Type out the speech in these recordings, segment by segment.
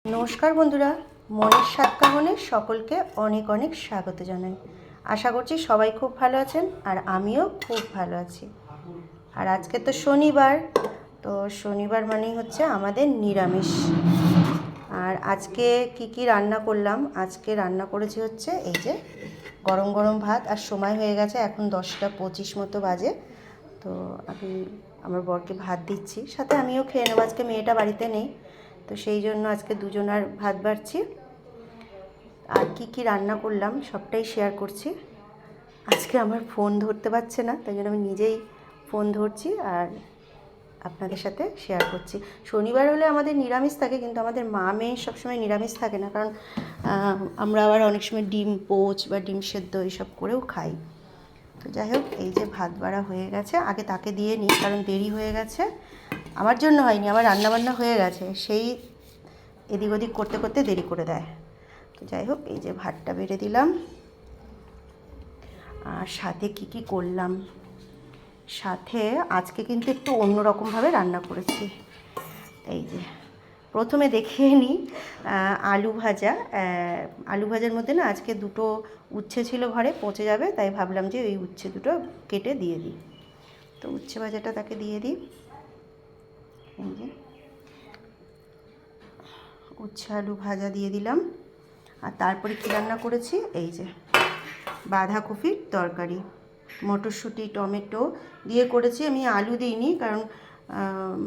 নমস্কার বন্ধুরা, মনের স্বাদ কামনে সকলকে অনেক অনেক স্বাগত জানাই। আশা করছি সবাই খুব ভালো আছেন আর আমিও খুব ভালো আছি। আর আজকে তো শনিবার, তো শনিবার মানেই হচ্ছে আমাদের নিরামিষ। আর আজকে কি রান্না করলাম, আজকে রান্না করেছি হচ্ছে এই যে গরম গরম ভাত। আর সময় হয়ে গেছে এখন 10টা 25 মতো বাজে। তো আমি আমার বরকে ভাত দিচ্ছি, সাথে আমিও খেয়ে নেবো। আজকে মেয়েটা বাড়িতে নেই, তো সেই জন্য আজকে দুজনার ভাত বাড়ছি। আর কি রান্না করলাম সবটাই শেয়ার করছি। আজকে আমার ফোন ধরতে পারছে না, তাই জন্য আমি নিজেই ফোন ধরছি আর আপনাদের সাথে শেয়ার করছি। শনিবার হলে আমাদের নিরামিষ থাকে, কিন্তু আমাদের মা মেয়ে সবসময় নিরামিষ থাকে না, কারণ আমরা আবার অনেক সময় ডিম পোচ বা ডিম সেদ্ধ এইসব করেও খাই। তো যাই হোক, এই যে ভাত বাড়া হয়ে গেছে, আগে তাকে দিয়ে নিই কারণ দেরি হয়ে গেছে। আমার জন্য হয়নি, আমার রান্নাবান্না হয়ে গেছে, সেই এদিক ওদিক করতে করতে দেরি করে দেয়। তো যাই হোক, এই যে ভাতটা বেড়ে দিলাম। আর সাথে কি করলাম, সাথে আজকে কিন্তু একটু অন্যরকমভাবে রান্না করেছি। এই যে প্রথমে দেখিয়ে নিই আলু ভাজা। আলু ভাজার মধ্যে না আজকে দুটো উচ্ছে ছিল ঘরে, পচে যাবে, তাই ভাবলাম যে ওই উচ্ছে দুটো কেটে দিয়ে দিই। তো উচ্ছে ভাজাটা তাকে দিয়ে দিই। এই যে উচ্ছে আলু ভাজা দিয়ে দিলাম। আর তারপরে কী রান্না করেছি, এই যে বাঁধাকপির তরকারি, মটরশুঁটি টমেটো দিয়ে করেছি। আমি আলু দিইনি, কারণ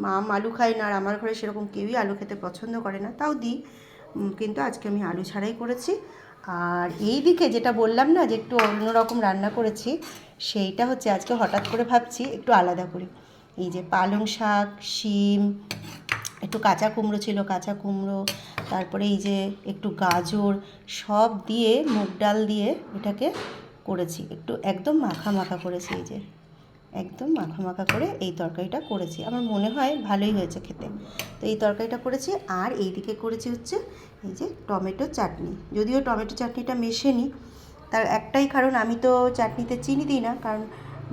মাম আলু খাই না, আর আমার ঘরে সেরকম কেউই আলু খেতে পছন্দ করে না, তাও দিই, কিন্তু আজকে আমি আলু ছাড়াই করেছি। আর এই দিকে যেটা বললাম না যে একটু অন্যরকম রান্না করেছি, সেইটা হচ্ছে আজকে হঠাৎ করে ভাবছি একটু আলাদা করি। এই যে পালং শাক, শিম, একটু কাঁচা কুমড়ো ছিল, কাঁচা কুমড়ো, তারপরে এই যে একটু গাজর, সব দিয়ে মুগ ডাল দিয়ে এটাকে করেছি, একটু একদম মাখা মাখা করেছি। এই যে একদম মাখা মাখা করে এই তরকারিটা করেছি, আমার মনে হয় ভালোই হয়েছে খেতে। তো এই তরকারিটা করেছি। আর এইদিকে করেছি হচ্ছে এই যে টমেটো চাটনি। যদিও টমেটো চাটনিটা মেশাইনি, তার একটাই কারণ, আমি তো চাটনিতে চিনি দিই না, কারণ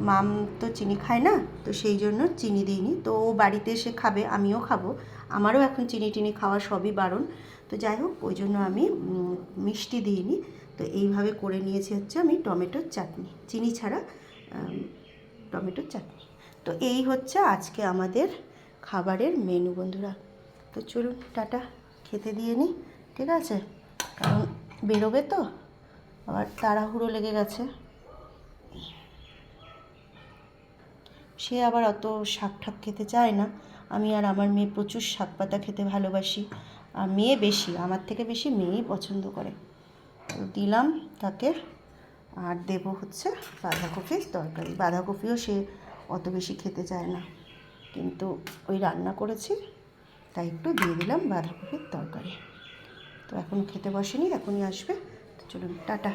মাম তো চিনি খায় না, তো সেই জন্য চিনি দিইনি। তো ও বাড়িতে এসে খাবে, আমিও খাবো, আমারও এখন চিনি টিনি খাওয়া সবই বারণ। তো যাই হোক, ওই জন্য আমি মিষ্টি দিইনি। তো এইভাবে করে নিয়েছি হচ্ছে আমি টমেটোর চাটনি, চিনি ছাড়া টমেটোর চাটনি। তো এই হচ্ছে আজকে আমাদের খাবারের মেনু বন্ধুরা। তো চলুন টাটা, খেতে দিয়ে নিই, ঠিক আছে? কারণ বেরোবে তো, আবার তাড়াহুড়ো লেগে গেছে। সে আবার অত শাক ঠাক খেতে চায় না। আমি আর আমার মেয়ে প্রচুর শাক পাতা খেতে ভালোবাসি, আর মেয়ে বেশি, আমার থেকে বেশি মেয়েই পছন্দ করে। তো দিলাম তাকে। আর দেবো হচ্ছে বাঁধাকপির তরকারি। বাঁধাকপিও সে অত বেশি খেতে চায় না, কিন্তু ওই রান্না করেছি তাই একটু দিয়ে দিলাম বাঁধাকপির তরকারি। তো এখনও খেতে বসেনি, এখনই আসবে। তো চলুন টাটা।